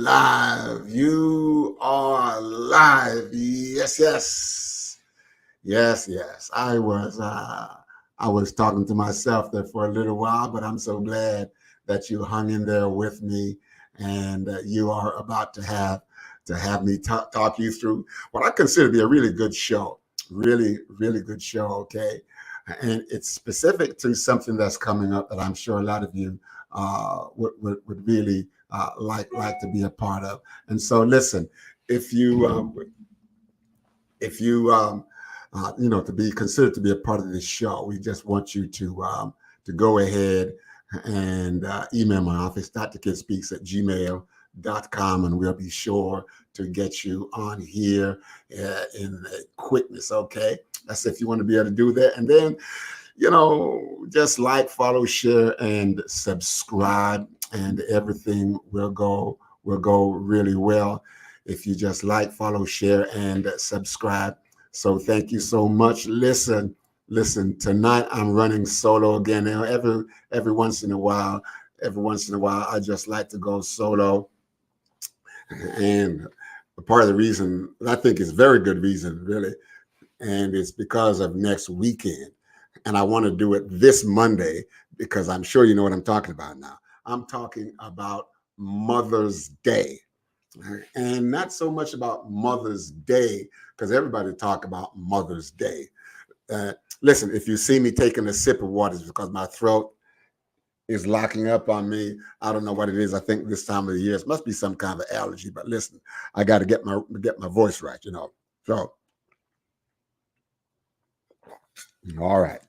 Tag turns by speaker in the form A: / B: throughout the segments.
A: live. You are live. Yes, yes. Yes, yes. I was talking to myself there for a little while, but I'm so glad that you hung in there with me and you are about to have me talk you through what I consider to be a really good show. Really, really good show, okay? And it's specific to something that's coming up that I'm sure a lot of you would really like to be a part of. And so, listen, if you to be considered to be a part of this show, we just want you to go ahead and email my office, drkidspeaks at gmail.com, and we'll be sure to get you on here in quickness. Okay, that's if you want to be able to do that. And then just like, follow, share, and subscribe, and everything will go really well if you just like, follow, share, and subscribe. So thank you so much. Listen. Tonight I'm running solo again. Now, every once in a while, I just like to go solo, and part of the reason I think is very good reason, really, and it's because of next weekend. And I want to do it this Monday because I'm sure you know what I'm talking about now. I'm talking about Mother's Day. And not so much about Mother's Day, because everybody talk about Mother's Day. Listen, if you see me taking a sip of water, it's because my throat is locking up on me. I don't know what it is. I think this time of the year, it must be some kind of allergy. But listen, I got to get my voice right, So, all right.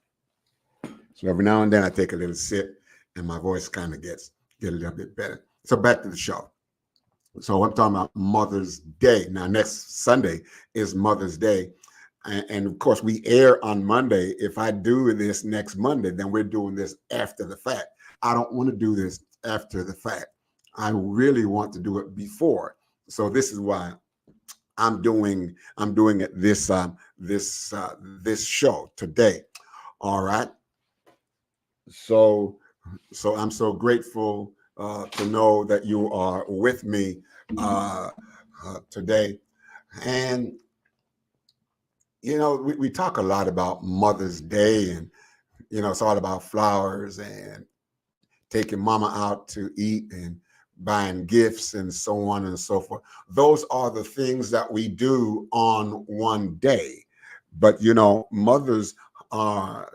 A: So every now and then I take a little sip, and my voice kind of get a little bit better. So back to the show. So I'm talking about Mother's Day. Now, next Sunday is Mother's Day. And of course, we air on Monday. If I do this next Monday, then we're doing this after the fact. I don't want to do this after the fact. I really want to do it before. So this is why I'm doing it this show today. All right. So I'm so grateful to know that you are with me today. And, we talk a lot about Mother's Day, and, it's all about flowers and taking mama out to eat and buying gifts and so on and so forth. Those are the things that we do on one day. But, mothers are,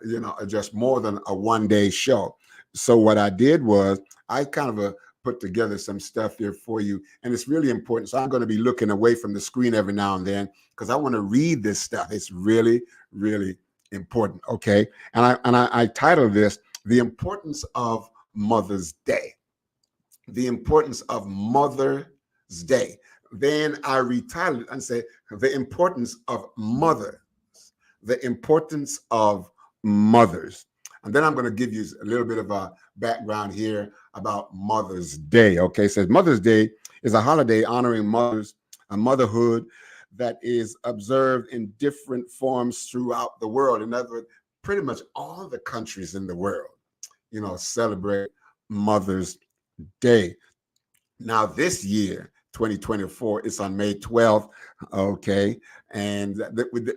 A: just more than a one-day show. So what I did was I kind of put together some stuff here for you, and it's really important. So I'm going to be looking away from the screen every now and then because I want to read this stuff. It's really, really important. Okay, and I titled this "The Importance of Mother's Day." The importance of Mother's Day. Then I retitled it and said the importance of mothers. The importance of mothers. And then I'm going to give you a little bit of a background here about Mother's Day. Okay, it says Mother's Day is a holiday honoring mothers, a motherhood that is observed in different forms throughout the world. In other words, pretty much all the countries in the world, celebrate Mother's Day. Now, this year, 2024, it's on May 12th, okay? And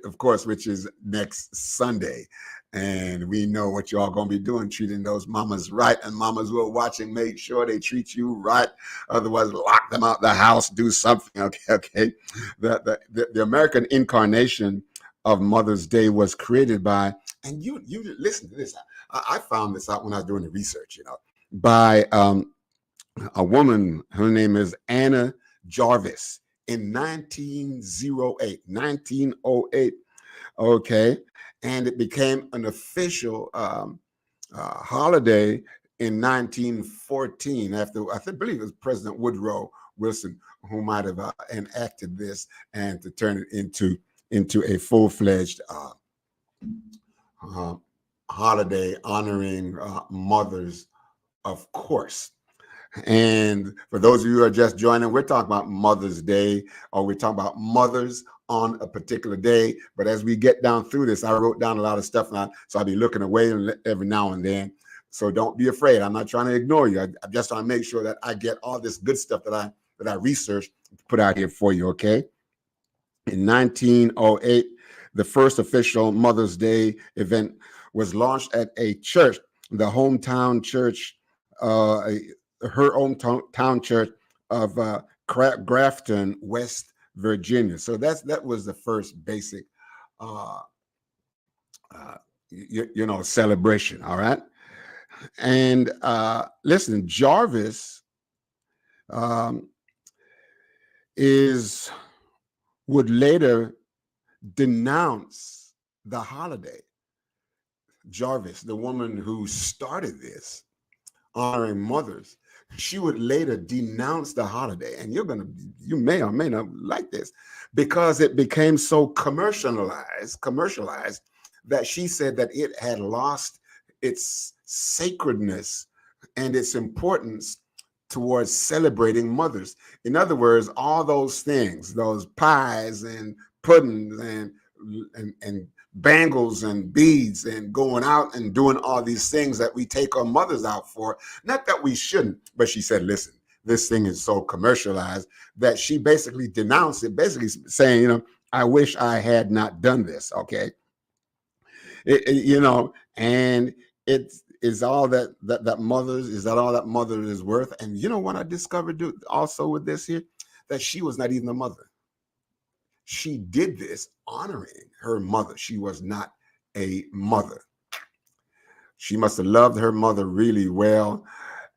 A: of course, which is next Sunday. And we know what you're all going to be doing, treating those mamas right. And mamas who are watching, make sure they treat you right. Otherwise, lock them out the house, do something, okay? The American incarnation of Mother's Day was created by, and you listen to this. I found this out when I was doing the research, by a woman. Her name is Anna Jarvis in 1908. Okay, and it became an official holiday in 1914 after I believe it was President Woodrow Wilson who might have enacted this and to turn it into a full-fledged holiday honoring mothers, of course. And for those of you who are just joining, we're talking about Mother's Day, or we're talking about mothers on a particular day. But as we get down through this, I wrote down a lot of stuff, so I'll be looking away every now and then. So don't be afraid. I'm not trying to ignore you. I'm just trying to make sure that I get all this good stuff that that I researched, put out here for you, okay? In 1908, the first official Mother's Day event was launched at a church, the hometown church, her hometown church of Grafton, West Virginia. So that was the first basic, uh, celebration. All right, and listen, Jarvis um, is would later denounce the holiday. Jarvis, the woman who started this, honoring mothers, she would later denounce the holiday. And you may or may not like this because it became so commercialized that she said that it had lost its sacredness and its importance towards celebrating mothers. In other words, all those things, those pies and puddings and bangles and beads and going out and doing all these things that we take our mothers out for, not that we shouldn't, but she said, listen, this thing is so commercialized that she basically denounced it, basically saying, I wish I had not done this, okay? And it is all that mothers, is that all that mother is worth? And you know what I discovered also with this here? That she was not even a mother. She did this honoring her mother. She was not a mother. She must have loved her mother really well.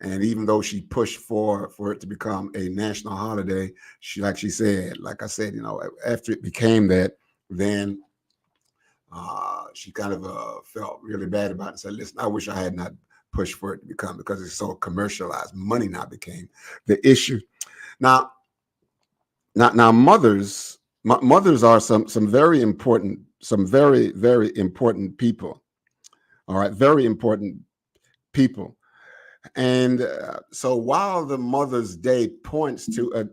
A: And even though she pushed for it to become a national holiday, like I said, after it became that, then she kind of felt really bad about it and said, listen, I wish I had not pushed for it to become, because it's so commercialized. Money now became the issue. Now mothers are some very important, some very, very important people. All right, very important people. And so while the Mother's Day points to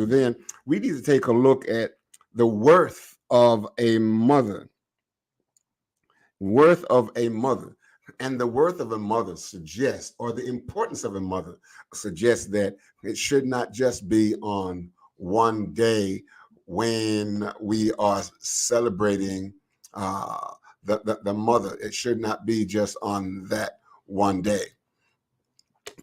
A: then, we need to take a look at the worth of a mother. Worth of a mother. And the worth of a mother suggests, or the importance of a mother suggests, that it should not just be on one day when we are celebrating the mother. It should not be just on that one day.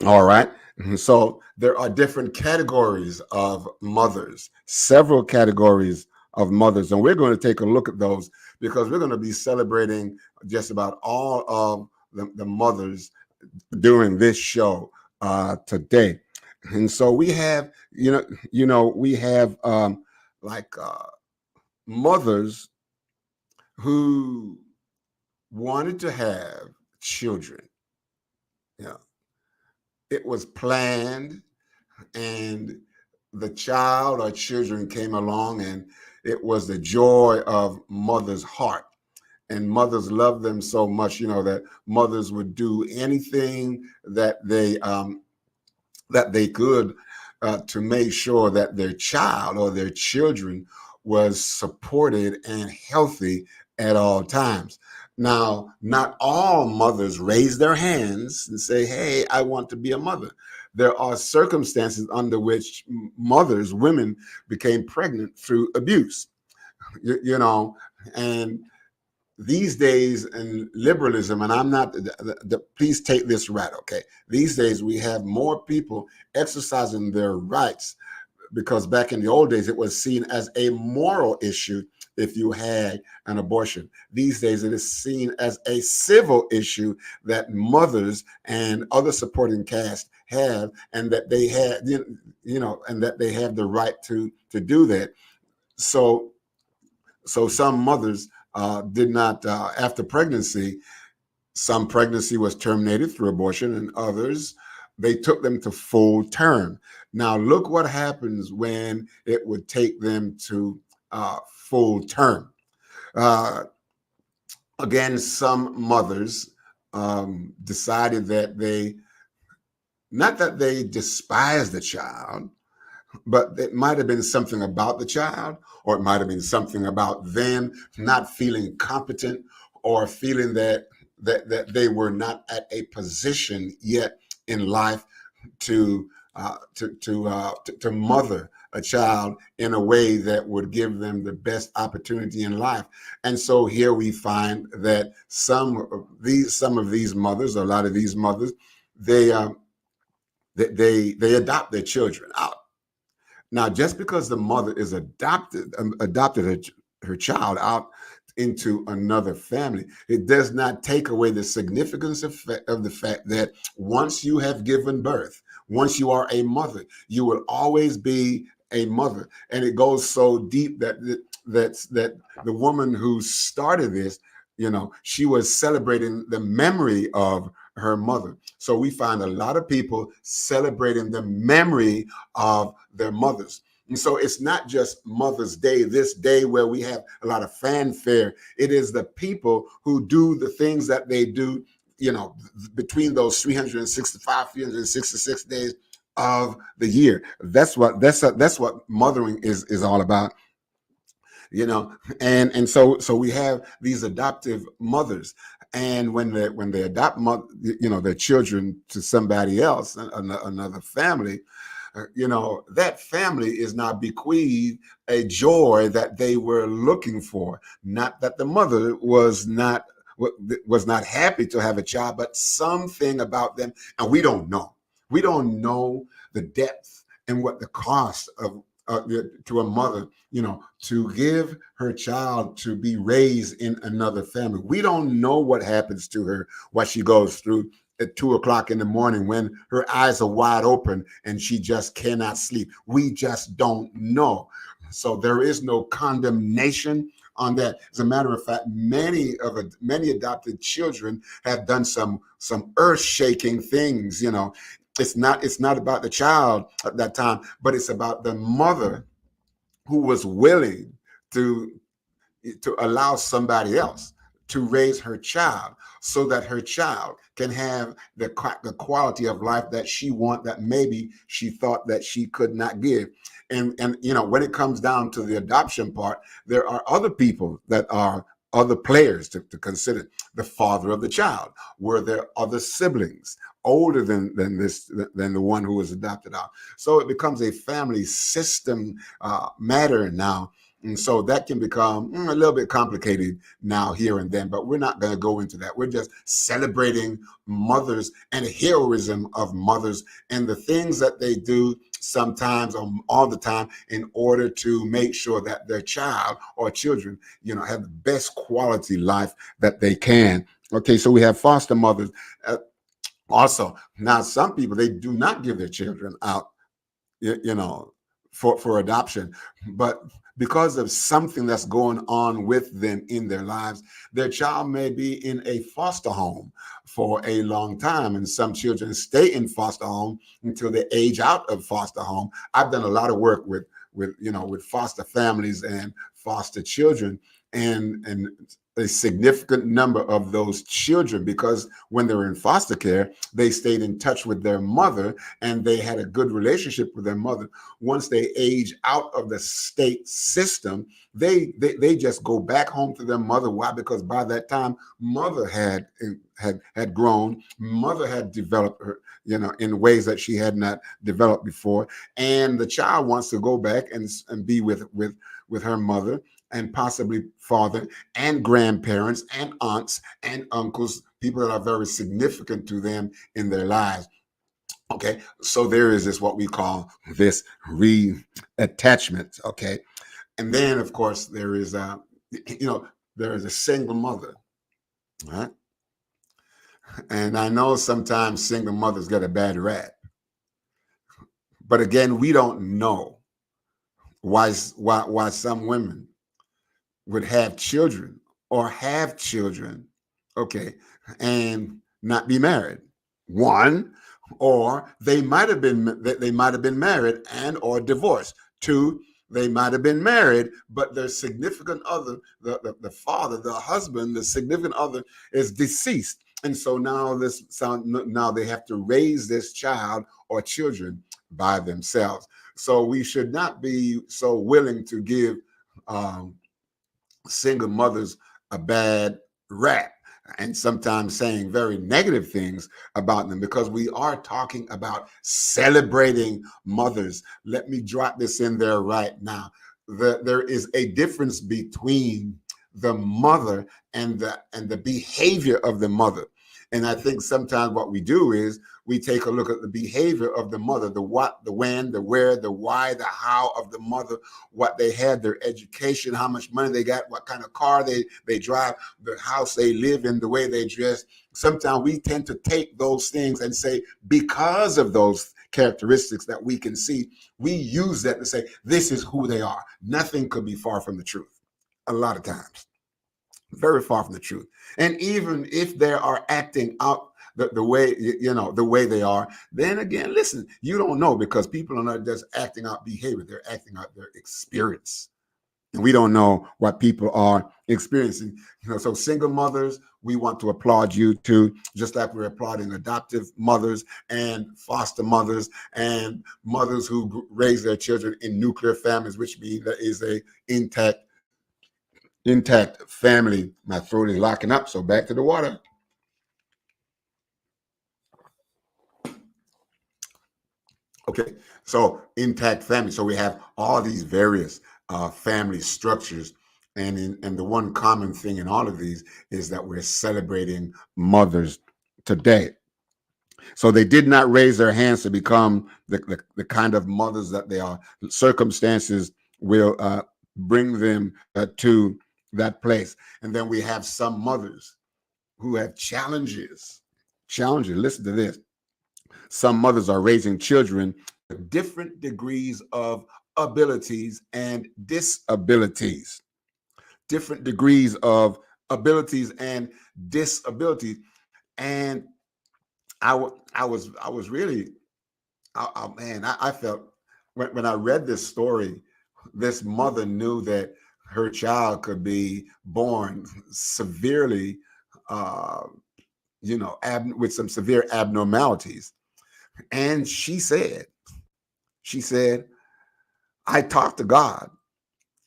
A: All right. So there are different categories of mothers, several categories of mothers, and we're going to take a look at those because we're going to be celebrating just about all of the mothers during this show today. And so we have, we have mothers who wanted to have children. Yeah, it was planned, and the child or children came along, and it was the joy of mother's heart. And mothers loved them so much, that mothers would do anything that they could to make sure that their child or their children was supported and healthy at all times. Now, not all mothers raise their hands and say, hey, I want to be a mother. There are circumstances under which women became pregnant through abuse, and these days in liberalism, and I'm not, please take this right, okay? These days we have more people exercising their rights, because back in the old days, it was seen as a moral issue if you had an abortion. These days, it is seen as a civil issue that mothers and other supporting cast have, and that they have, and that they have the right to do that. So some mothers did not, after pregnancy, some pregnancy was terminated through abortion, and others, they took them to full term. Now, look what happens when it would take them to full term. Again, some mothers decided that not that they despised the child, but it might have been something about the child, or it might have been something about them not feeling competent, or feeling that they were not at a position yet in life to to mother a child in a way that would give them the best opportunity in life. And so here we find that some of these mothers, a lot of these mothers, they they adopt their children out. Now, just because the mother is adopted her child out into another family, it does not take away the significance of the fact that once you have given birth, once you are a mother, you will always be a mother. And it goes so deep that the woman who started this, she was celebrating the memory of her mother. So we find a lot of people celebrating the memory of their mothers. And so it's not just Mother's Day, this day where we have a lot of fanfare. It is the people who do the things that they do, between those 365, 366 days of the year. That's what mothering is all about. And so we have these adoptive mothers, and when they adopt their children to somebody else, another family, that family is now bequeathed a joy that they were looking for. Not that the mother was not happy to have a child, but something about them, and we don't know. We don't know the depth and what the cost of to a mother, to give her child to be raised in another family. We don't know what happens to her, what she goes through at 2 o'clock in the morning when her eyes are wide open and she just cannot sleep. We just don't know. So there is no condemnation on that. As a matter of fact, many adopted children have done some earth-shaking things. It's not about the child at that time, but it's about the mother who was willing to allow somebody else to raise her child so that her child can have the quality of life that she that maybe she thought that she could not give. And when it comes down to the adoption part, there are other people that are other players to consider. The father of the child. Were there other siblings older than the one who was adopted out? So it becomes a family system matter now. And so that can become a little bit complicated now, here and then, but we're not going to go into that. We're just celebrating mothers and the heroism of mothers and the things that they do sometimes or all the time in order to make sure that their child or children, have the best quality life that they can. Okay, so we have foster mothers. Also, now some people, they do not give their children out, for adoption, but because of something that's going on with them in their lives, their child may be in a foster home for a long time. And some children stay in foster home until they age out of foster home. I've done a lot of work with foster families and foster children, and a significant number of those children, because when they were in foster care, they stayed in touch with their mother and they had a good relationship with their mother. Once they age out of the state system, they just go back home to their mother. Why? Because by that time, mother had grown, mother had developed her, in ways that she had not developed before, and the child wants to go back and be with her mother and possibly father and grandparents and aunts and uncles, people that are very significant to them in their lives. Okay, so there is this, what we call this reattachment. Okay, and then of course there is there is a single mother, right? And I know sometimes single mothers get a bad rap, but again, we don't know why some women would have children or have children, okay, and not be married. One, or they might have been married and or divorced. Two, they might have been married, but their significant other, the father, the husband, the significant other is deceased. And so now they have to raise this child or children by themselves. So we should not be so willing to give single mothers a bad rap. and sometimes saying very negative things about them, because we are talking about celebrating mothers. Let me drop this in there right now. There is a difference between the mother and the behavior of the mother. And I think sometimes what we do is we take a look at the behavior of the mother, the what, the when, the where, the why, the how of the mother, what they had, their education, how much money they got, what kind of car they drive, the house they live in, the way they dress. Sometimes we tend to take those things and say, because of those characteristics that we can see, we use that to say, this is who they are. Nothing could be far from the truth. A lot of times, very far from the truth. And even if they are acting out the way, the way they are, then again, listen, you don't know, because people are not just acting out behavior, they're acting out their experience. And we don't know what people are experiencing. So single mothers, we want to applaud you too, just like we're applauding adoptive mothers and foster mothers and mothers who raise their children in nuclear families, which means there is a intact family. My throat is locking up, so back to the water. Okay, so intact family. So we have all these various family structures, and the one common thing in all of these is that we're celebrating mothers today. So they did not raise their hands to become the kind of mothers that they are. Circumstances will bring them to that place. And then we have some mothers who have challenges. Listen to this. Some mothers are raising children with different degrees of abilities and disabilities. Different degrees of abilities and disabilities. And I was really, man, I felt when I read this story, this mother knew that her child could be born severely, with some severe abnormalities. And she said, I talked to God,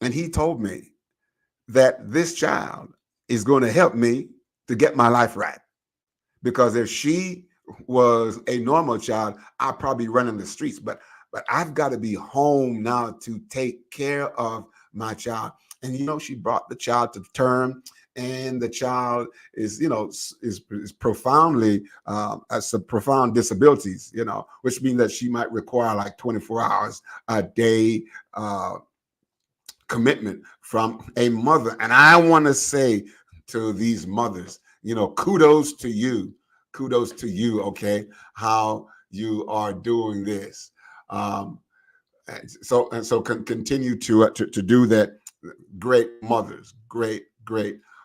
A: and he told me that this child is going to help me to get my life right. Because if she was a normal child, I'd probably run in the streets. But I've got to be home now to take care of my child. And she brought the child to term, and the child is profoundly has some profound disabilities, which means that she might require like 24 hours a day commitment from a mother. And I want to say to these mothers, kudos to you. Kudos to you, okay, how you are doing this. So continue to do that. Great mothers, great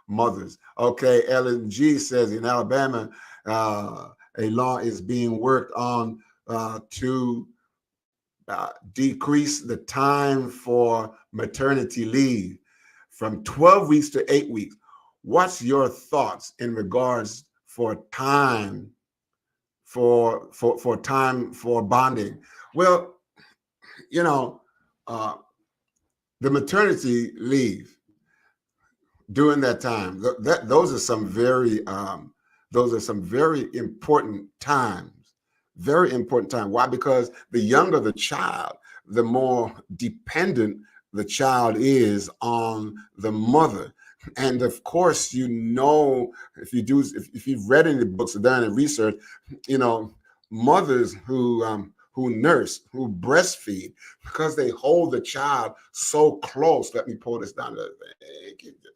A: mothers. Okay, Ellen G says in Alabama, a law is being worked on to decrease the time for maternity leave from 12 weeks to 8 weeks. What's your thoughts in regards for time for time for bonding? Well, the maternity leave during that time, those are some very important times. Very important time. Why? Because the younger the child, the more dependent the child is on the mother. And of course, if you've read any books or done any research, mothers who nurse, who breastfeed, because they hold the child so close. Let me pull this down.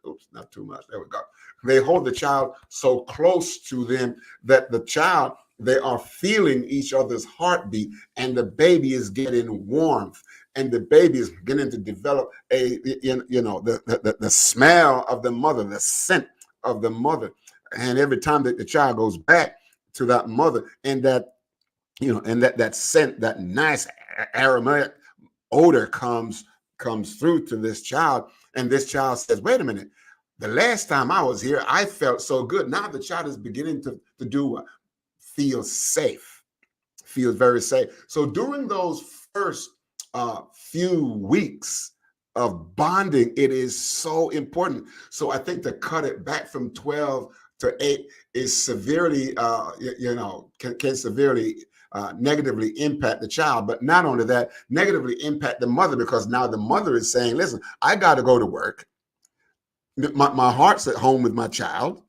A: Oops, not too much. There we go. They hold the child so close to them that they are feeling each other's heartbeat, and the baby is getting warmth, and the baby is beginning to develop the smell of the mother, the scent of the mother. And every time that the child goes back to that mother, and that scent, that nice aromatic odor comes through to this child, and this child says, wait a minute, the last time I was here, I felt so good. Now the child is beginning to do what? Feels safe, feels very safe. So during those first few weeks of bonding, it is so important. So I think to cut it back from 12 8 is severely, can severely negatively impact the child. But not only that, negatively impact the mother, because now the mother is saying, listen, I got to go to work. My heart's at home with my child,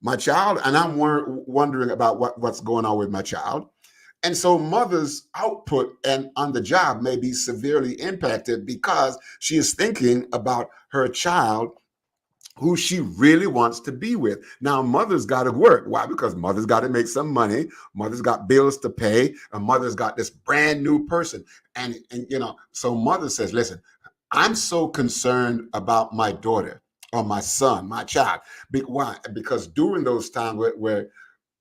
A: and I'm wondering about what's going on with my child. And so mother's output and on the job may be severely impacted because she is thinking about her child who she really wants to be with. Now, mother's got to work. Why? Because mother's got to make some money. Mother's got bills to pay. And mother's got this brand new person. And so mother says, listen, I'm so concerned about my daughter or my son, my child. Why? Because during those times where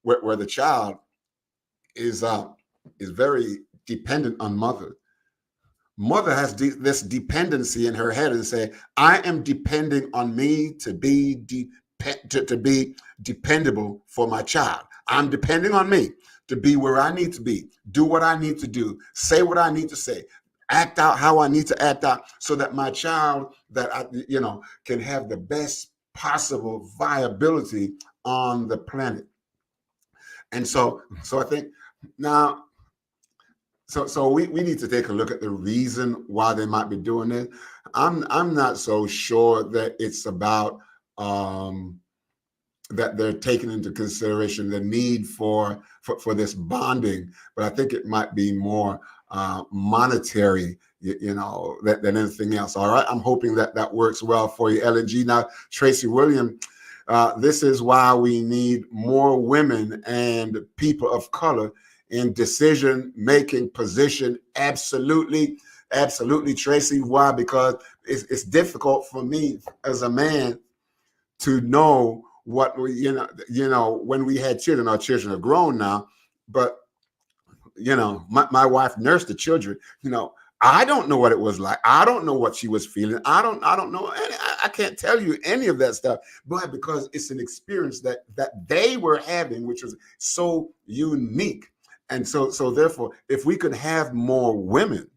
A: the child is very dependent on mother, mother has this dependency in her head and say, I am depending on me to be to be dependable for my child. I'm depending on me to be where I need to be, do what I need to do, say what I need to say, act out how I need to act out, so that my child can have the best possible viability on the planet. And so I think now, So we need to take a look at the reason why they might be doing it. I'm not so sure that it's about that they're taking into consideration the need for this bonding, but I think it might be more monetary, than anything else. All right, I'm hoping that works well for you, Ellen G. Now, Tracy William, this is why we need more women and people of color in decision-making position. Absolutely, Tracy. Why? Because it's difficult for me as a man to know what when we had children. Our children are grown now, but my wife nursed the children. I don't know what it was like. I don't know what she was feeling. I don't know. I can't tell you any of that stuff. But because it's an experience that they were having, which was so unique. And so therefore, if we could have more women,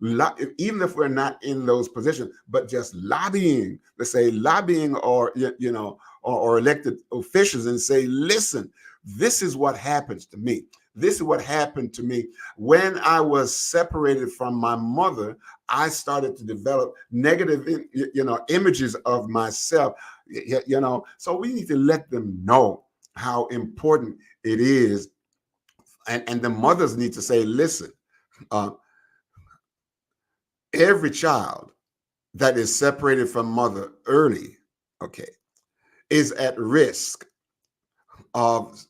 A: even if we're not in those positions, but just lobbying, let's say lobbying or elected officials, and say, listen, this is what happens to me. This is what happened to me when I was separated from my mother. I started to develop negative, images of myself. So we need to let them know how important it is. And the mothers need to say, listen, every child that is separated from mother early, is at risk of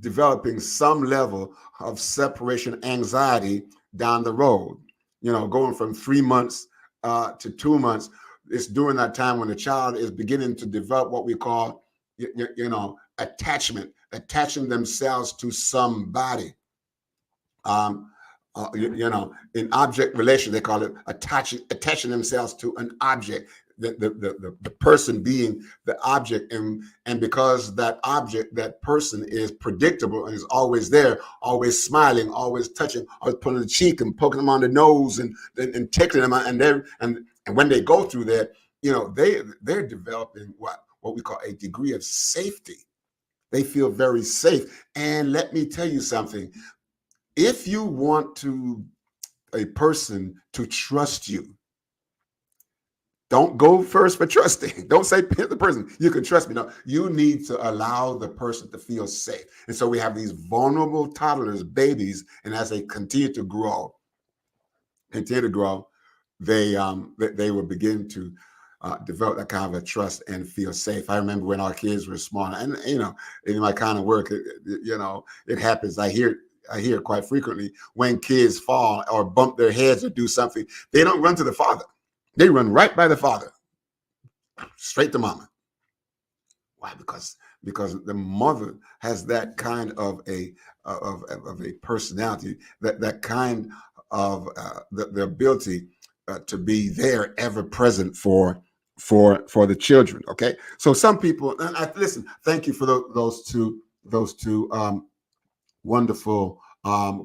A: developing some level of separation anxiety down the road. Going from 3 months to 2 months, it's during that time when the child is beginning to develop what we call, attachment, attaching themselves to somebody. In object relation, they call it attaching themselves to an object, the person being the object. And because that object, that person is predictable and is always there, always smiling, always touching, always pulling the cheek and poking them on the nose and tickling them. And when they go through that, they're developing what we call a degree of safety. They feel very safe. And let me tell you something. If you want a person to trust you, don't go first for trusting. Don't say the person, you can trust me. No, you need to allow the person to feel safe. And so we have these vulnerable toddlers, babies, and as they continue to grow, they will begin to develop that kind of a trust and feel safe. I remember when our kids were small, and in my kind of work, it happens. I hear quite frequently when kids fall or bump their heads or do something, they don't run to the father. They run right by the father, straight to mama. Why? Because the mother has that kind of a personality, that kind of the ability to be there, ever present for the children. Okay, so some people, and listen. Thank you for those two wonderful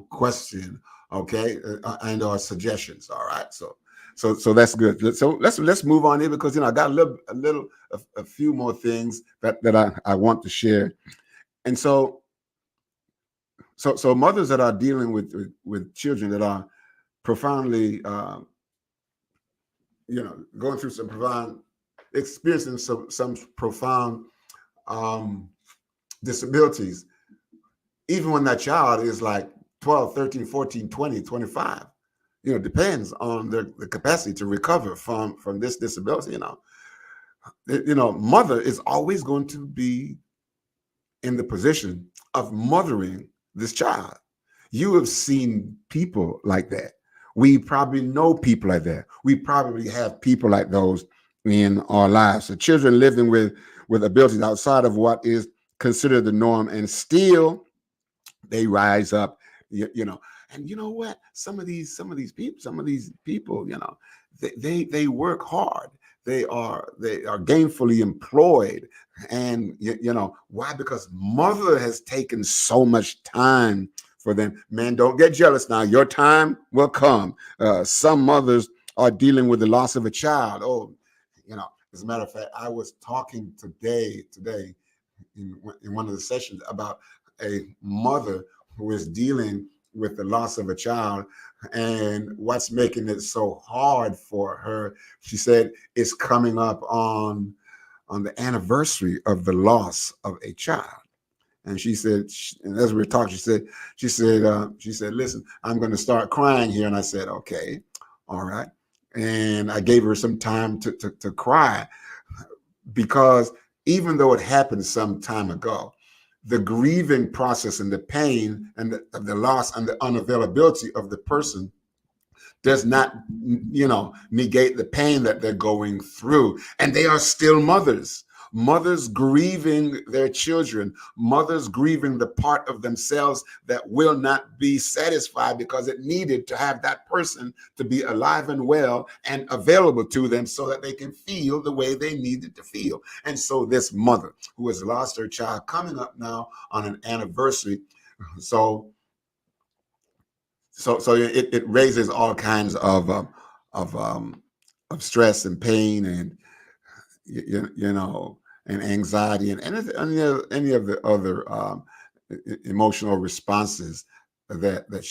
A: question, and our suggestions. All right, so So that's good. So let's move on here, because I got a few more things that I want to share. And so mothers that are dealing with children that are profoundly going through some profound, experiencing some profound um disabilities, even when that child is like 12, 13, 14, 20, 25, depends on the capacity to recover from this disability. Mother is always going to be in the position of mothering this child. You have seen people like that. We probably know people like that. We probably have people like those in our lives. So children living with abilities outside of what is considered the norm, and still they rise up. And you know what? Some of these people, they work hard. They are gainfully employed. And why? Because mother has taken so much time for them. Man, don't get jealous now. Your time will come. Some mothers are dealing with the loss of a child. Oh, as a matter of fact, I was talking today in one of the sessions about a mother who is dealing with the loss of a child, and what's making it so hard for her. She said it's coming up on the anniversary of the loss of a child. And she said, and as we were talking, she said, listen, I'm going to start crying here. And I said, okay, all right. And I gave her some time to cry, because even though it happened some time ago, the grieving process and the pain and the loss and the unavailability of the person does not, negate the pain that they're going through. And they are still mothers grieving their children, mothers grieving the part of themselves that will not be satisfied because it needed to have that person to be alive and well and available to them so that they can feel the way they needed to feel. And so this mother who has lost her child, coming up now on an anniversary, so it raises all kinds of stress and pain, and and anxiety, and any of the other emotional responses that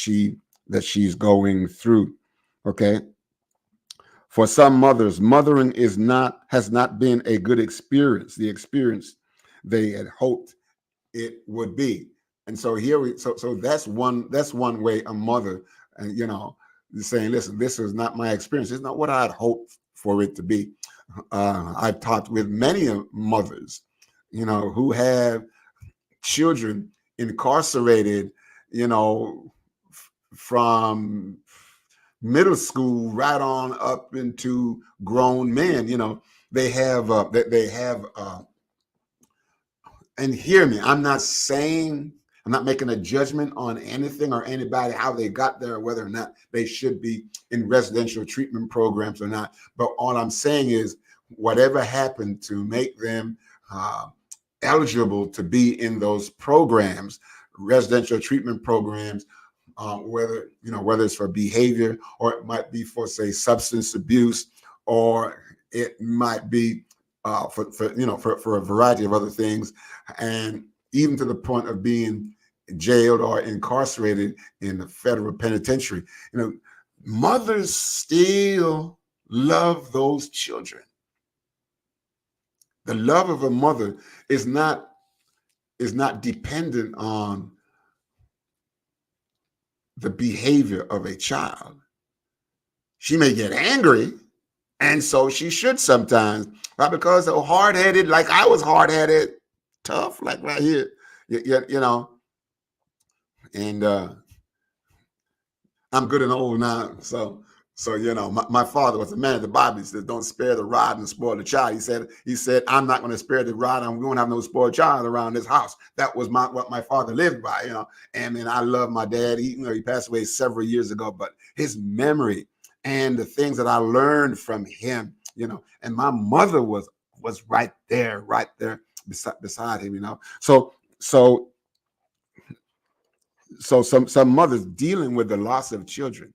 A: she's going through. Okay. For some mothers, mothering has not been a good experience, the experience they had hoped it would be. And so so that's one way a mother, is saying, listen, this is not my experience. It's not what I'd hoped for it to be. I've talked with many mothers, who have children incarcerated, from middle school right on up into grown men. They have and hear me, I'm not making a judgment on anything or anybody, how they got there, or whether or not they should be in residential treatment programs or not. But all I'm saying is, whatever happened to make them eligible to be in those programs, residential treatment programs, whether it's for behavior, or it might be for, say, substance abuse, or it might be for a variety of other things, and even to the point of being jailed or incarcerated in the federal penitentiary. Mothers still love those children. The love of a mother is not dependent on the behavior of a child. She may get angry, and so she should sometimes, not because they're hard-headed, like I was hard-headed, tough, like right here, and I'm good and old now. So my father was a man of the Bible. He said, don't spare the rod and spoil the child. He said, I'm not going to spare the rod, and we won't have no spoiled child around this house. That was what my father lived by, and I love my dad. He passed away several years ago, but his memory and the things that I learned from him, and my mother was right there beside him, So some mothers dealing with the loss of children,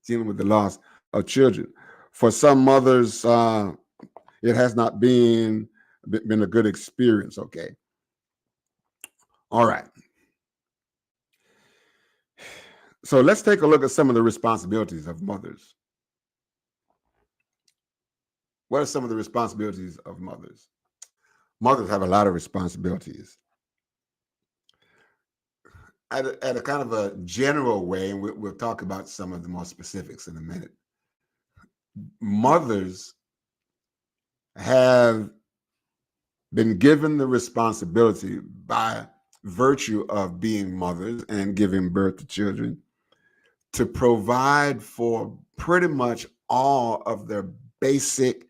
A: dealing with the loss of children. For some mothers, it has not been a good experience. Okay. All right. So let's take a look at some of the responsibilities of mothers. What are some of the responsibilities of mothers? Mothers have a lot of responsibilities. At a kind of a general way, and we'll talk about some of the more specifics in a minute. Mothers have been given the responsibility by virtue of being mothers and giving birth to children to provide for pretty much all of their basic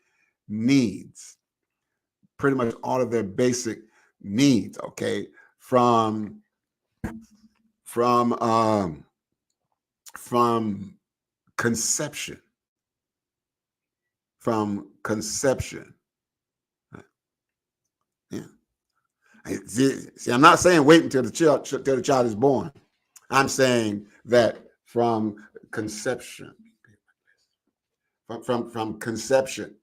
A: needs, pretty much all of their basic needs, okay, from conception, from conception. Yeah. See, I'm not saying wait until the child is born. I'm saying that from conception, from conception,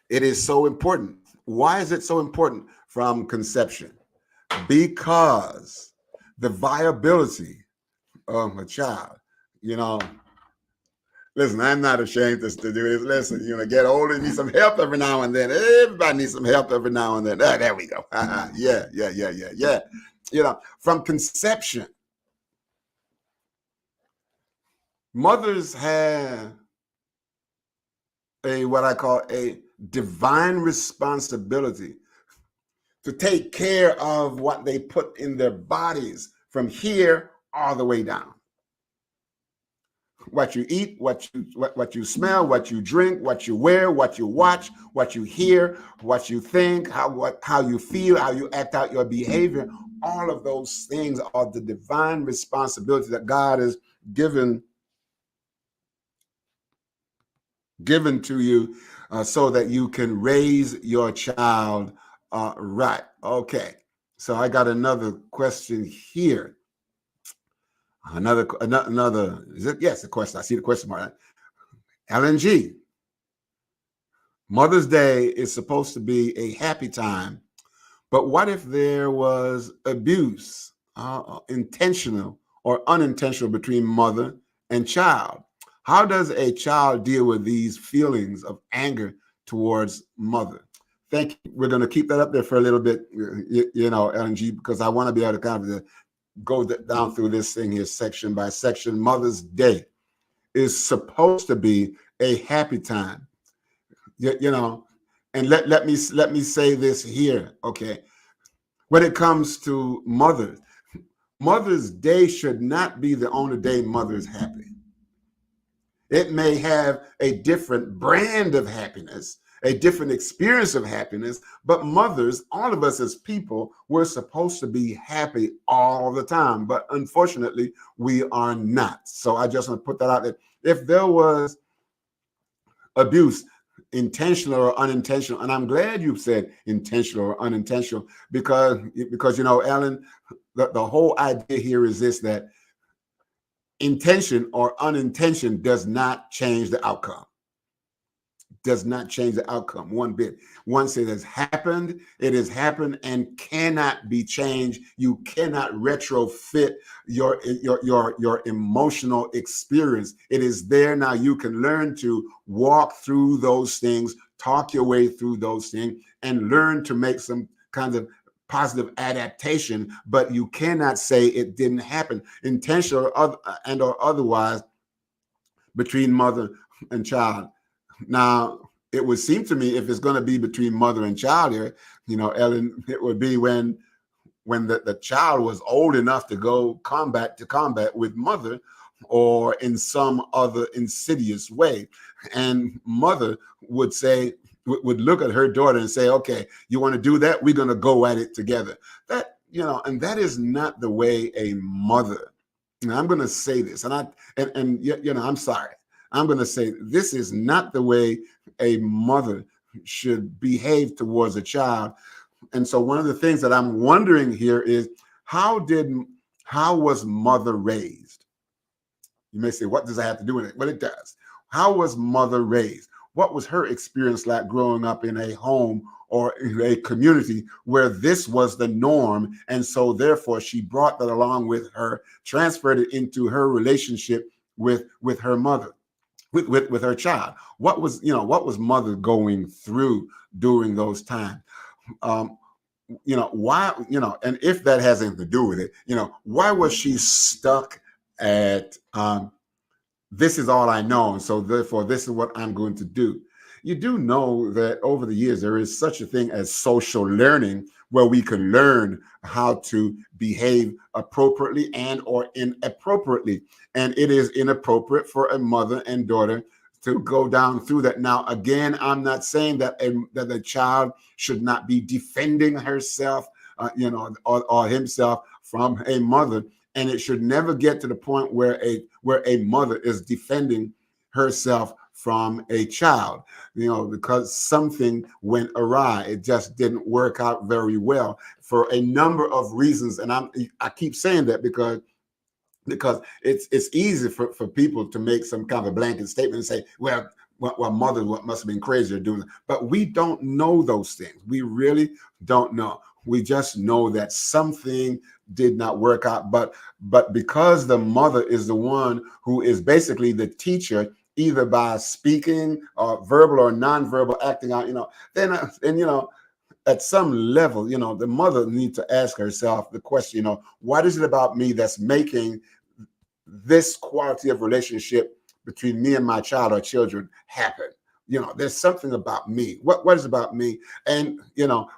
A: it is so important. Why is it so important from conception? Because the viability of a child, you know, listen, I'm not ashamed to do this. Listen, get older, need some help every now and then. Everybody needs some help every now and then. There we go. Yeah. From conception, mothers have what I call a divine responsibility to take care of what they put in their bodies from here all the way down. What you eat, what you smell, what you drink, what you wear, what you watch, what you hear, what you think, how you feel, how you act out your behavior. All of those things are the divine responsibility that God has given to you so that you can raise your child right. Okay. So I got another question here. Another is it? Yes, the question. I see the question mark. LNG. Mother's Day is supposed to be a happy time, but what if there was abuse, intentional or unintentional, between mother and child? How does a child deal with these feelings of anger towards mother? Thank you. We're going to keep that up there for a little bit, LNG, because I want to be able to kind of go down through this thing here section by section. Mother's Day is supposed to be a happy time, and let me say this here, okay? When it comes to Mother's Day should not be the only day mother's happy. It may have a different brand of happiness, a different experience of happiness, but mothers, all of us as people, we're supposed to be happy all the time. But unfortunately, we are not. So I just want to put that out there. If there was abuse, intentional or unintentional, and I'm glad you said intentional or unintentional, because Ellen, the whole idea here is this, that intention or unintention does not change the outcome. Does not change the outcome one bit. Once it has happened and cannot be changed. You cannot retrofit your emotional experience. It is there now. You can learn to walk through those things, talk your way through those things, and learn to make some kind of positive adaptation, but you cannot say it didn't happen, intentional or otherwise, between mother and child. Now, it would seem to me, if it's going to be between mother and child here, Ellen, it would be when the child was old enough to go combat with mother, or in some other insidious way. And mother would look at her daughter and say, okay, you want to do that? We're going to go at it together. And that is not the way a mother, I'm going to say this, and I'm sorry. I'm going to say this is not the way a mother should behave towards a child. And so one of the things that I'm wondering here is, how was mother raised? You may say, what does that have to do with it? Well, it does. How was mother raised? What was her experience like growing up in a home or in a community where this was the norm? And so therefore she brought that along with her, transferred it into her relationship with her mother, with her child. What was, what was mother going through during those times? Why, and if that has anything to do with it, why was she stuck at this is all I know, and so therefore this is what I'm going to do? You do know that over the years there is such a thing as social learning, where we can learn how to behave appropriately and or inappropriately. And it is inappropriate for a mother and daughter to go down through that. Now, again, I'm not saying that that the child should not be defending herself, or himself from a mother, and it should never get to the point where a mother is defending herself from a child, because something went awry. It just didn't work out very well for a number of reasons. And I keep saying that because it's easy for people to make some kind of a blanket statement and say, well, mother must have been crazy or doing that. But we don't know those things. We really don't know. We just know that something did not work out. But because the mother is the one who is basically the teacher, either by speaking or verbal or nonverbal acting out, then at some level, the mother needs to ask herself the question, what is it about me that's making this quality of relationship between me and my child or children happen? There's something about me. What is about me? And,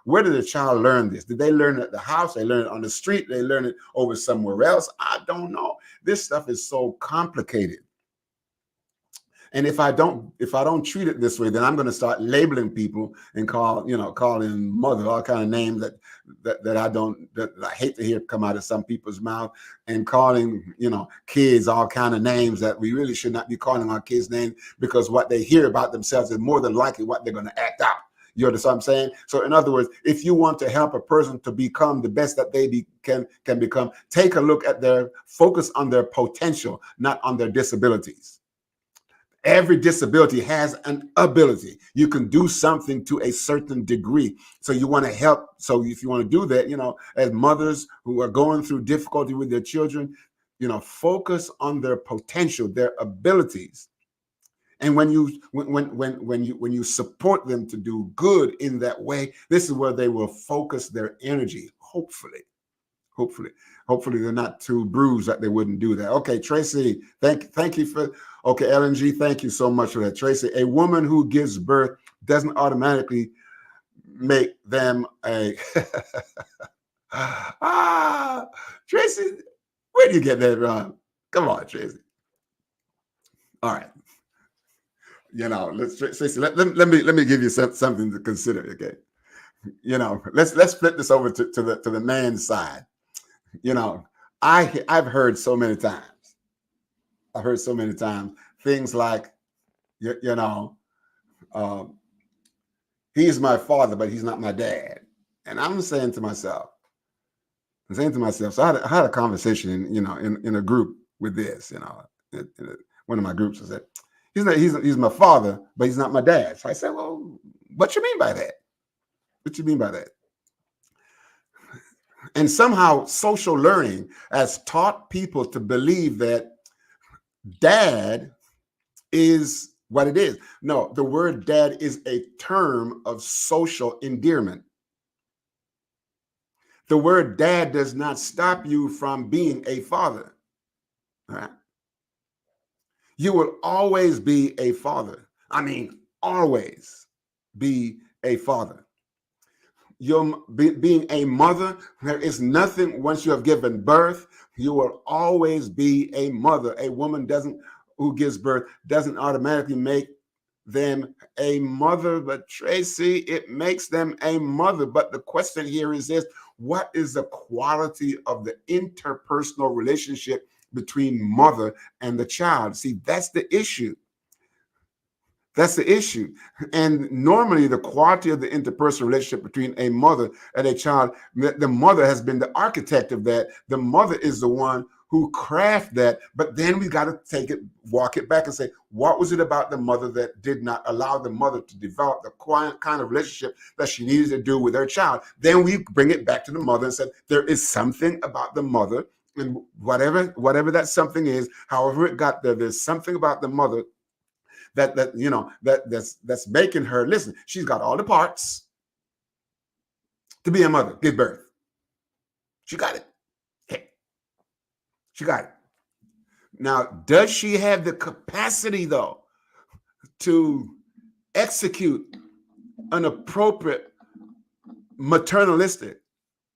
A: where did the child learn this? Did they learn it at the house? They learn it on the street? They learn it over somewhere else? I don't know. This stuff is so complicated. And if I don't treat it this way, then I'm going to start labeling people and calling mother all kind of names that I hate to hear come out of some people's mouth, and calling, kids all kind of names that we really should not be calling our kids names, because what they hear about themselves is more than likely what they're going to act out. You understand what I'm saying? So in other words, if you want to help a person to become the best that they can become, take a look at focus on their potential, not on their disabilities. Every disability has an ability. You can do something to a certain degree. So you want to help. So if you want to do that, as mothers who are going through difficulty with their children, focus on their potential, their abilities. And when you support them to do good in that way, this is where they will focus their energy, hopefully. Hopefully they're not too bruised that they wouldn't do that. Okay, Tracy, thank you for, okay, LNG, thank you so much for that. Tracy, a woman who gives birth doesn't automatically make them a, Tracy, where do you get that from? Come on, Tracy. All right. Tracy, let me give you something to consider, okay? Let's flip this over to the man's side. I've heard so many times. Things like, he's my father, but he's not my dad. And I'm saying to myself, so I had a conversation, in a group with this, in one of my groups. I said, he's my father, but he's not my dad. So I said, well, what you mean by that? What you mean by that? And somehow social learning has taught people to believe that dad is what it is. No, the word dad is a term of social endearment. The word dad does not stop you from being a father. All right? You will always be a father. I mean, always be a father. Being a mother, there is nothing, once you have given birth, you will always be a mother. A woman who gives birth doesn't automatically make them a mother, but Tracy, it makes them a mother. But the question here is this: what is the quality of the interpersonal relationship between mother and the child? See, that's the issue. That's the issue. And normally the quality of the interpersonal relationship between a mother and a child, the mother has been the architect of that. The mother is the one who craft that, but then we got to take it, walk it back and say, what was it about the mother that did not allow the mother to develop the kind of relationship that she needed to do with her child? Then we bring it back to the mother and said, there is something about the mother, and whatever that something is, however it got there, there's something about the mother that's making her, listen, she's got all the parts to be a mother, give birth. She got it. Hey, she got it. Now, does she have the capacity, though, to execute an appropriate maternalistic,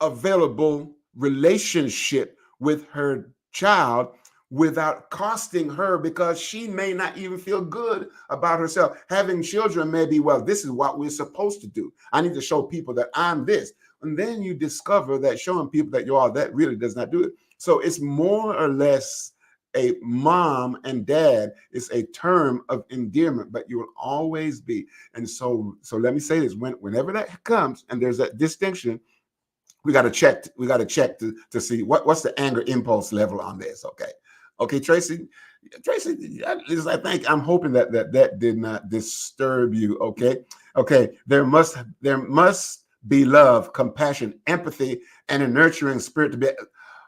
A: available relationship with her child without costing her, because she may not even feel good about herself? Having children may be, well, this is what we're supposed to do. I need to show people that I'm this. And then you discover that showing people that you are that really does not do it. So it's more or less a mom and dad is a term of endearment, but you will always be. And so let me say this, whenever that comes and there's that distinction, we got to check to see what's the anger impulse level on this. Okay, Tracy, I think I'm hoping that did not disturb you. Okay, there must be love, compassion, empathy, and a nurturing spirit to be.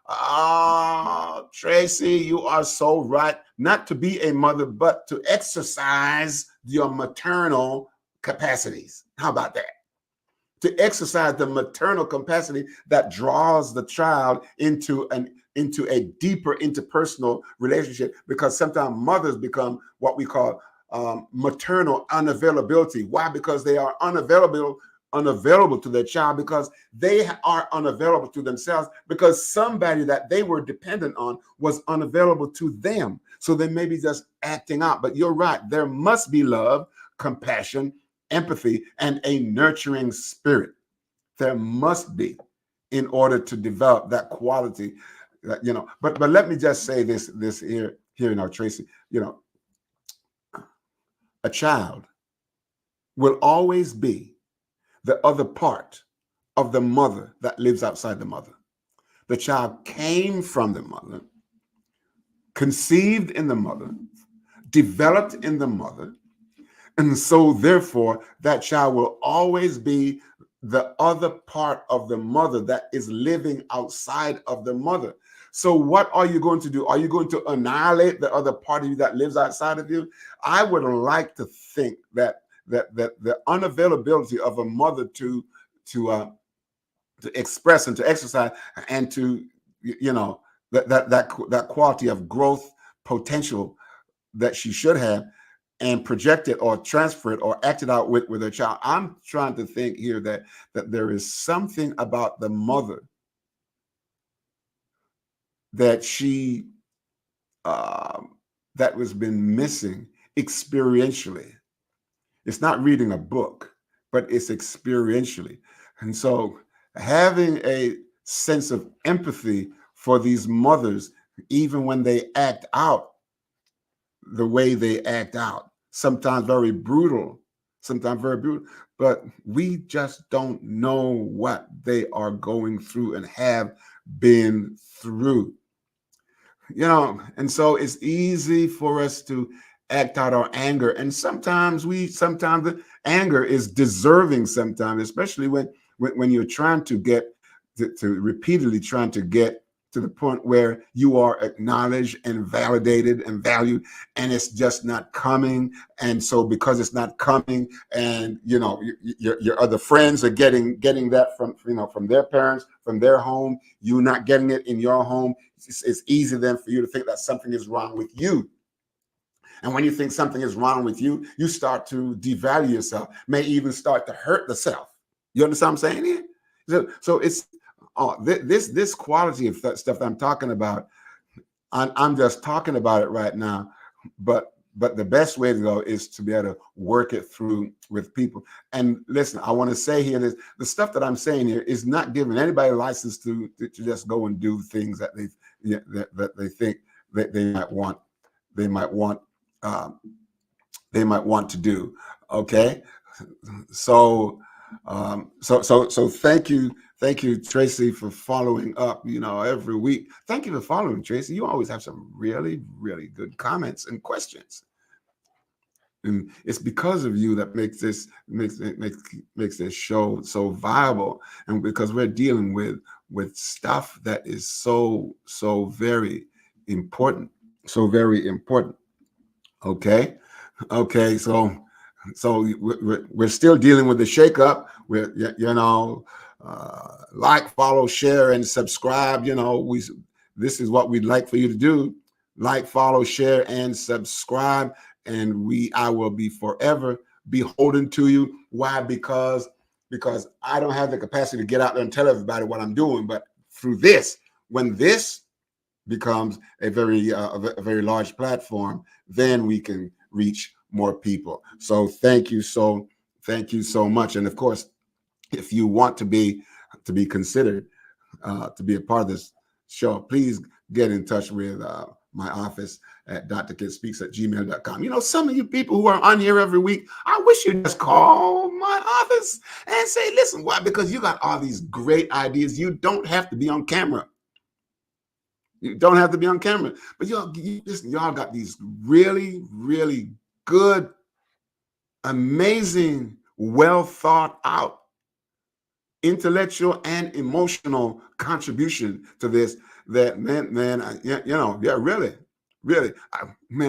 A: Oh, Tracy, you are so right. Not to be a mother, but to exercise your maternal capacities. How about that? To exercise the maternal capacity that draws the child into a deeper interpersonal relationship, because sometimes mothers become what we call maternal unavailability. Why? Because they are unavailable to their child, because they are unavailable to themselves, because somebody that they were dependent on was unavailable to them. So they may be just acting out. But you're right. There must be love, compassion, empathy, and a nurturing spirit. There must be, in order to develop that quality, but let me just say this here, Tracy, a child will always be the other part of the mother that lives outside the mother. The child came from the mother, conceived in the mother, developed in the mother, and so therefore that child will always be the other part of the mother that is living outside of the mother. So what are you going to do? Are you going to annihilate the other part of you that lives outside of you? I would like to think that the unavailability of a mother to express and to exercise and to that quality of growth potential that she should have, and project it or transfer it or act it out with her child. I'm trying to think here that there is something about the mother that she that was been missing experientially. It's not reading a book, but it's experientially. And so having a sense of empathy for these mothers, even when they act out the way they act out, sometimes very brutal, but we just don't know what they are going through and have been through. And so it's easy for us to act out our anger. And sometimes the anger is deserving sometimes, especially when you're trying to get to repeatedly trying to get to the point where you are acknowledged and validated and valued, and it's just not coming. And so because it's not coming, and your other friends are getting that from their parents, from their home, you're not getting it in your home, it's easy then for you to think that something is wrong with you. And when you think something is wrong with you, you start to devalue yourself, may even start to hurt the self. You understand what I'm saying here? So it's this quality of stuff that I'm talking about. I'm just talking about it right now, but the best way to go is to be able to work it through with people. And listen, I want to say here that the stuff that I'm saying here is not giving anybody a license to just go and do things that they think that they might want to do. Okay, so So thank you, Tracy, for following up. Every week. Thank you for following, Tracy. You always have some really, really good comments and questions, and it's because of you that makes this show so viable, and because we're dealing with stuff that is so very important, so very important. Okay, okay, so we're still dealing with the shakeup. We're like, follow, share, and subscribe. This is what we'd like for you to do: like, follow, share, and subscribe. And I will be forever beholden to you. Why? Because I don't have the capacity to get out there and tell everybody what I'm doing. But through this, when this becomes a very large platform, then we can reach more people. So thank you so much. And of course, if you want to be considered to be a part of this show, please get in touch with my office at drkidspeaks@gmail.com. Some of you people who are on here every week, I wish you'd just call my office and say, listen, why? Because you got all these great ideas. You don't have to be on camera. You don't have to be on camera, but y'all got these really, really good, amazing, well thought out intellectual and emotional contribution to this. That really,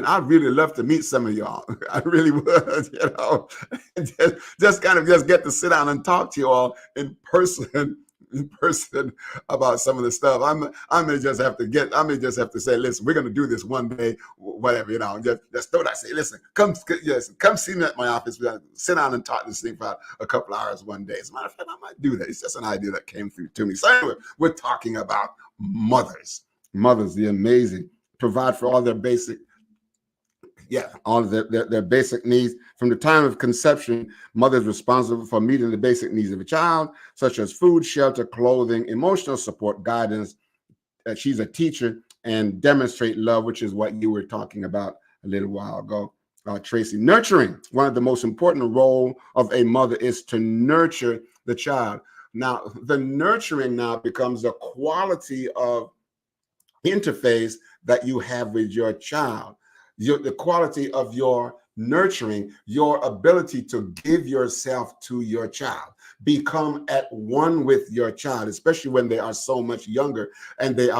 A: I'd really love to meet some of y'all. I really would, just get to sit down and talk to you all in person about some of the stuff. I may just have to say, listen, we're going to do this one day, whatever, just throw that, say, listen, come see me at my office. We're going to sit down and talk this thing for a couple hours one day. As a matter of fact, I might do that. It's just an idea that came through to me. So anyway, we're talking about mothers, the amazing, provide for all their basic, all of their basic needs. From the time of conception, mothers responsible for meeting the basic needs of a child, such as food, shelter, clothing, emotional support, guidance. She's a teacher and demonstrate love, which is what you were talking about a little while ago, Tracy. Nurturing. One of the most important role of a mother is to nurture the child. Now, the nurturing now becomes the quality of interface that you have with your child. The quality of your nurturing, your ability to give yourself to your child, become at one with your child, especially when they are so much younger and they're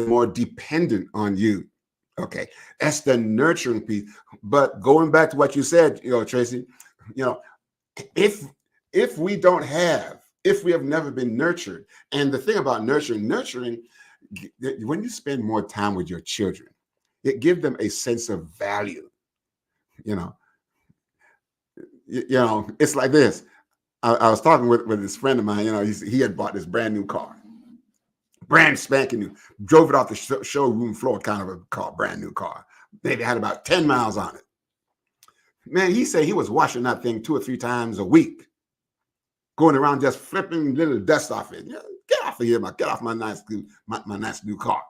A: more dependent on you. Okay, that's the nurturing piece. But going back to what you said, Tracy, if we have never been nurtured, and the thing about nurturing, when you spend more time with your children, it gives them a sense of value. It's like this. I was talking with this friend of mine. He had bought this brand new car, brand spanking new. Drove it off the showroom floor, kind of a car, brand new car. Maybe had about 10 miles on it. Man, he said he was washing that thing 2 or 3 times a week, going around just flipping little dust off it. Get off of here, get off my nice new car.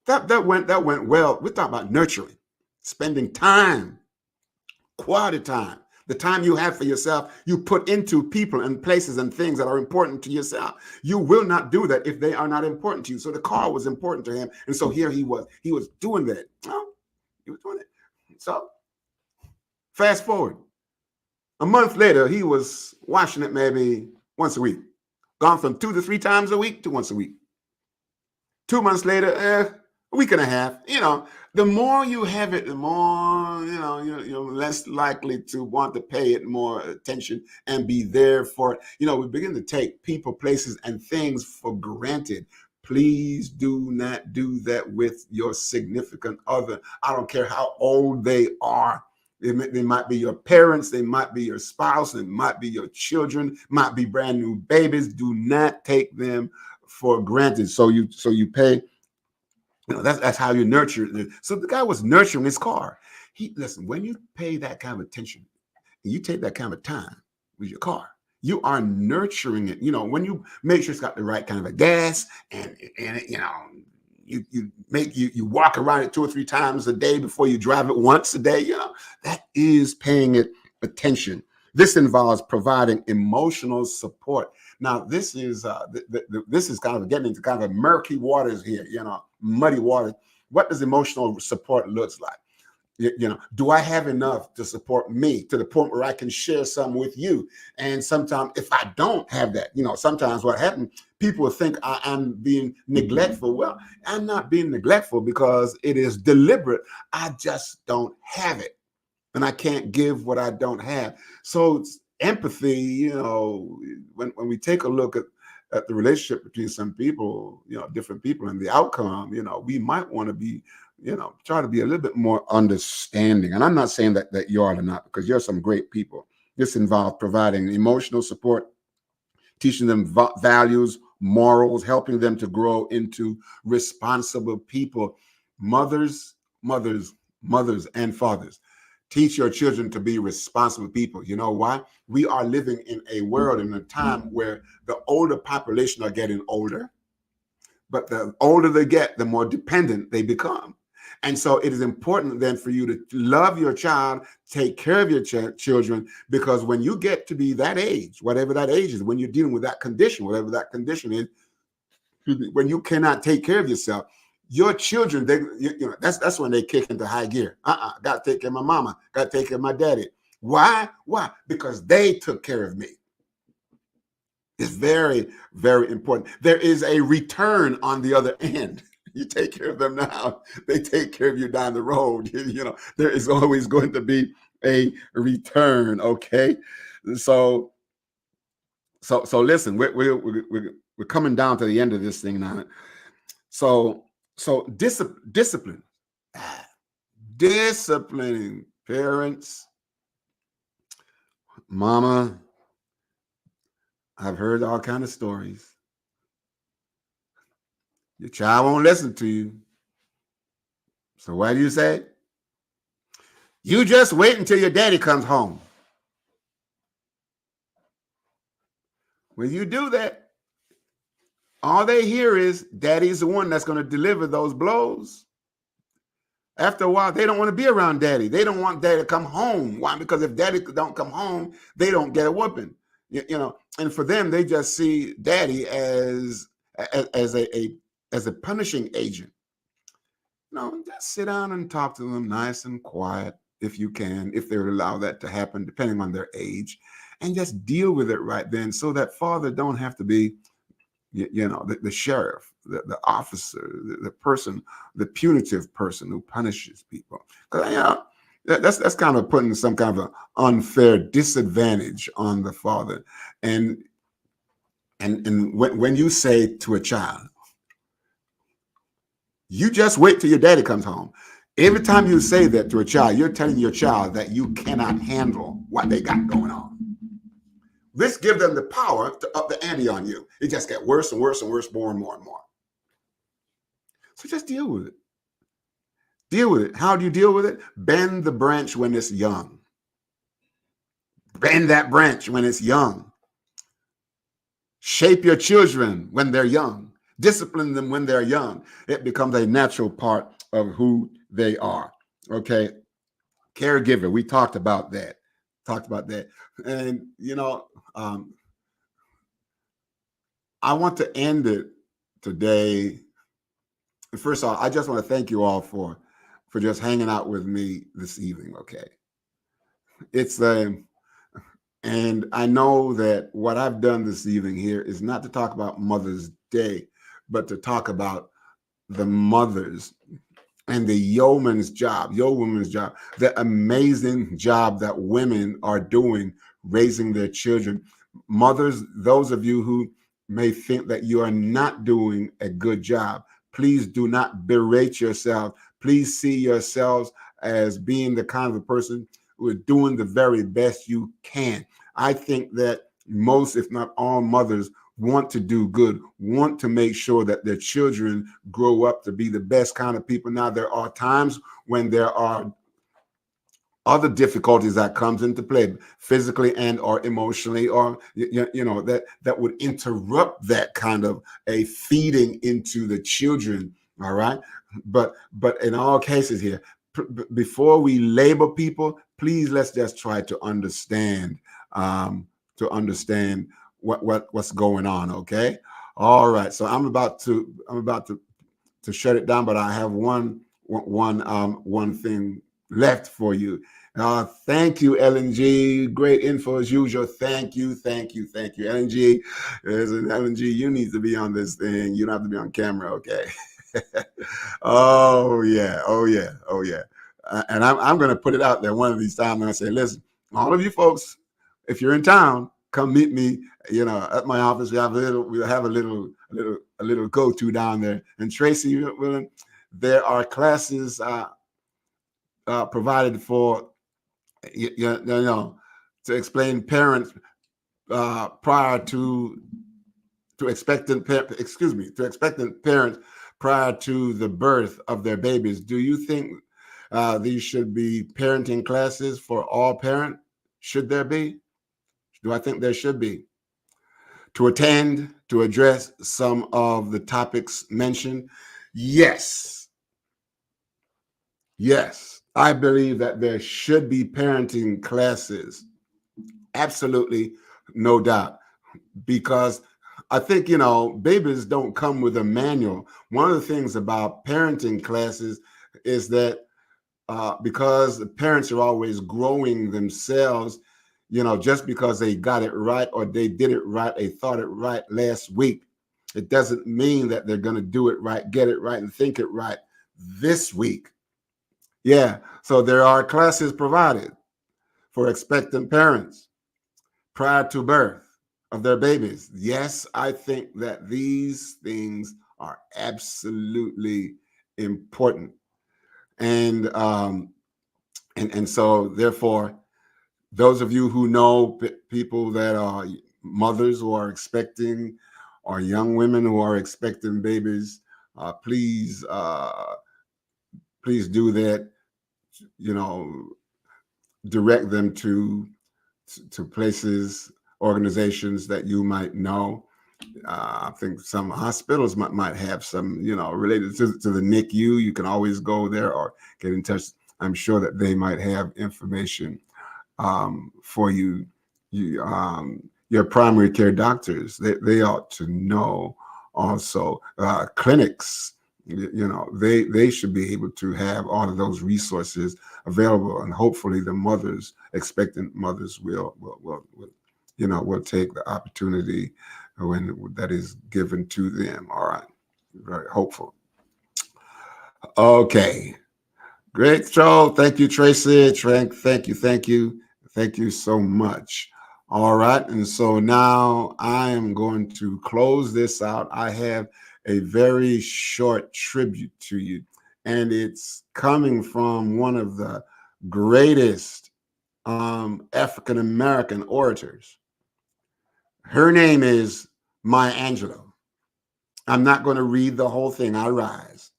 A: That went well. We're talking about nurturing, spending time, quality time. The time you have for yourself, you put into people and places and things that are important to yourself. You will not do that if they are not important to you. So the car was important to him. And so here he was doing that. He was doing it. So fast forward. A month later, he was washing it maybe once a week. Gone from 2 to 3 times a week to once a week. 2 months later, a week and a half. The more you have it, the more, you're less likely to want to pay it more attention and be there for it. We begin to take people, places, and things for granted. Please do not do that with your significant other. I don't care how old they are. They might be your parents, they might be your spouse, it might be your children, might be brand new babies. Do not take them for granted. So you pay. That's how you nurture. So the guy was nurturing his car. Listen, when you pay that kind of attention, and you take that kind of time with your car, you are nurturing it. When you make sure it's got the right kind of a gas and you walk around it 2 or 3 times a day before you drive it once a day. That is paying it attention. This involves providing emotional support. Now, this is this is kind of getting into kind of murky waters here, muddy waters. What does emotional support looks like? Do I have enough to support me to the point where I can share some with you? And sometimes if I don't have that, sometimes what happens, people think I'm being neglectful. Well, I'm not being neglectful because it is deliberate. I just don't have it. And I can't give what I don't have. So it's empathy, when we take a look at the relationship between some people, different people and the outcome, we might want to be, try to be a little bit more understanding. And I'm not saying that you are or not, because you're some great people. This involves providing emotional support, teaching them values, morals, helping them to grow into responsible people. Mothers, and fathers, teach your children to be responsible people. You know why? We are living in a world, in a time where the older population are getting older, but the older they get, the more dependent they become. And so it is important then for you to love your child, take care of your children, because when you get to be that age, whatever that age is, when you're dealing with that condition, whatever that condition is, when you cannot take care of yourself, your children, that's when they kick into high gear. Got to take care of my mama, got to take care of my daddy. Why? Because they took care of me. It's very, very important. There is a return on the other end. You take care of them now, they take care of you down the road. There is always going to be a return. Okay, so listen, we're coming down to the end of this thing now. So discipline, disciplining parents. Mama, I've heard all kinds of stories. Your child won't listen to you. So what do you say? You just wait until your daddy comes home. When you do that, all they hear is daddy's the one that's going to deliver those blows. After a while, they don't want to be around daddy. They don't want daddy to come home. Why? Because if daddy don't come home, they don't get a whooping. And for them, they just see daddy as a punishing agent. Just sit down and talk to them nice and quiet if you can, if they would allow that to happen, depending on their age, and just deal with it right then, so that father don't have to be, the sheriff, the officer, the person, the punitive person who punishes people. Because that's kind of putting some kind of an unfair disadvantage on the father. And when you say to a child, you just wait till your daddy comes home. Every time you say that to a child, you're telling your child that you cannot handle what they got going on. This gives them the power to up the ante on you. It just gets worse and worse and worse, more and more and more. So just deal with it. Deal with it. How do you deal with it? Bend the branch when it's young. Bend that branch when it's young. Shape your children when they're young. Discipline them when they're young. It becomes a natural part of who they are. Okay. Caregiver, we talked about that. And, I want to end it today. First of all, I just want to thank you all for just hanging out with me this evening. Okay. And I know that what I've done this evening here is not to talk about Mother's Day, but to talk about the mothers and the yeoman's job, the amazing job that women are doing raising their children. Mothers, those of you who may think that you are not doing a good job, please do not berate yourself. Please see yourselves as being the kind of a person who is doing the very best you can. I think that most, if not all, mothers want to do good, want to make sure that their children grow up to be the best kind of people. Now, there are times when there are other difficulties that comes into play, physically and or emotionally, or that would interrupt that kind of a feeding into the children All right. But in all cases here, before we label people, please let's just try to understand um, what's going on. Okay. All right. So I'm about to shut it down, but I have one thing left for you. Thank you, Ellen G. Great info as usual. Thank you, thank you, thank you, Ellen G. Ellen G. You need to be on this thing. You don't have to be on camera, okay? Oh yeah, oh yeah, oh yeah. And I'm going to put it out there one of these times. And I say, listen, all of you folks, if you're in town, come meet me. At my office. We'll have a little go-to down there. And Tracy, there are classes provided for to explain parents prior to expectant to expectant parents prior to the birth of their babies. Do you think these should be parenting classes for all parents? Should there be? Do I think there should be? To attend, to address some of the topics mentioned? Yes. Yes. I believe that there should be parenting classes. Absolutely, no doubt. Because I think, babies don't come with a manual. One of the things about parenting classes is that because the parents are always growing themselves, just because they got it right or they did it right, they thought it right last week, it doesn't mean that they're going to do it right, get it right, and think it right this week. Yeah. So there are classes provided for expectant parents prior to birth of their babies. Yes, I think that these things are absolutely important. And so therefore, those of you who know people that are mothers who are expecting or young women who are expecting babies, please do that. Direct them to places, organizations that you might know. I think some hospitals might have some, related to the NICU. You can always go there or get in touch. I'm sure that they might have information for you. Your primary care doctors, they ought to know also. Clinics, they should be able to have all of those resources available, and hopefully the expectant mothers will take the opportunity when that is given to them. All right, very hopeful. Okay, great show. Thank you, Tracy. Thank you so much. All right, and so now I am going to close this out. I have a very short tribute to you, and it's coming from one of the greatest African American orators. Her name is Maya Angelou. I'm not going to read the whole thing, I rise.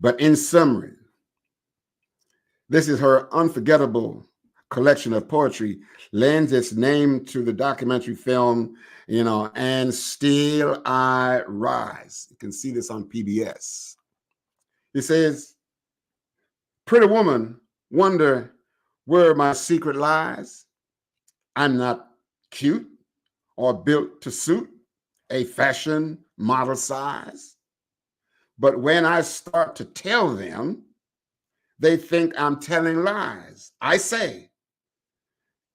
A: But in summary, this is her unforgettable collection of poetry, lends its name to the documentary film, And Still I Rise. You can see this on PBS. It says, pretty woman, wonder where my secret lies. I'm not cute or built to suit a fashion model size. But when I start to tell them, they think I'm telling lies. I say,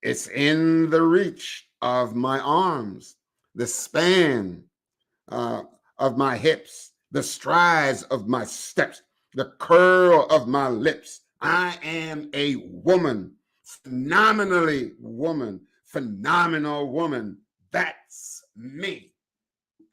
A: it's in the reach of my arms, the span of my hips, the strides of my steps, the curl of my lips. I am a woman, phenomenal woman. That's me.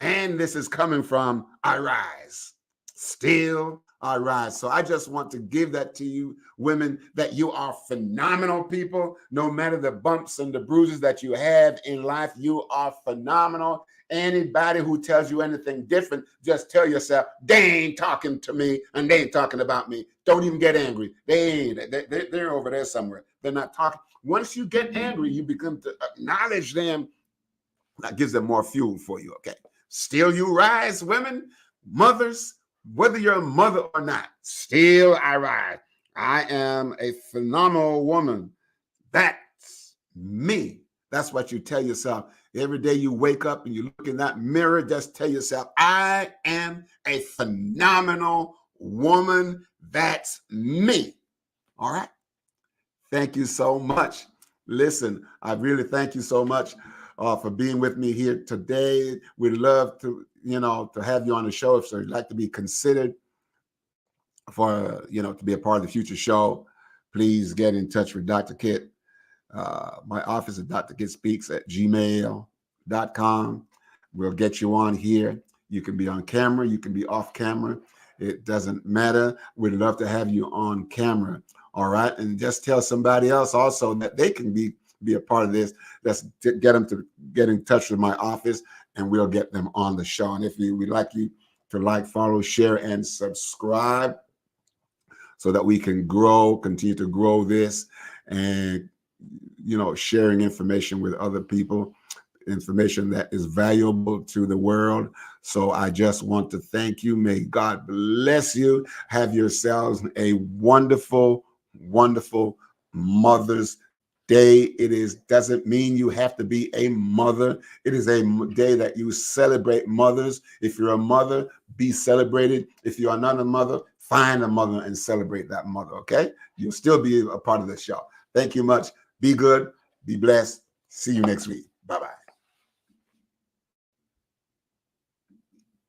A: And this is coming from I Rise. Still I rise. So I just want to give that to you, women, that you are phenomenal people. No matter the bumps and the bruises that you have in life, you are phenomenal. Anybody who tells you anything different, just tell yourself, they ain't talking to me and they ain't talking about me. Don't even get angry. They're over there somewhere. They're not talking. Once you get angry, you begin to acknowledge them. That gives them more fuel for you, okay? Still you rise, women, mothers, whether you're a mother or not, still I rise. I am a phenomenal woman. That's me. That's what you tell yourself. Every day you wake up and you look in that mirror, just tell yourself, I am a phenomenal woman. That's me. All right. Thank you so much. Listen, I really thank you so much for being with me here today. We'd love to, to have you on the show. If so you'd like to be considered for, to be a part of the future show, please get in touch with Dr. Kit. My office is drkitspeaks@gmail.com. We'll get you on here. You can be on camera. You can be off camera. It doesn't matter. We'd love to have you on camera. All right. And just tell somebody else also that they can be a part of this. Let's get them to get in touch with my office and we'll get them on the show. And if we'd like you to like, follow, share, and subscribe so that we can continue to grow this and, sharing information with other people, information that is valuable to the world. So I just want to thank you. May God bless you. Have yourselves a wonderful, wonderful Mother's Day. Doesn't mean you have to be a mother. It is a day that you celebrate mothers. If you're a mother, be celebrated. If you are not a mother, find a mother and celebrate that mother, okay? You'll still be a part of the show. Thank you much. Be good. Be blessed. See you next week.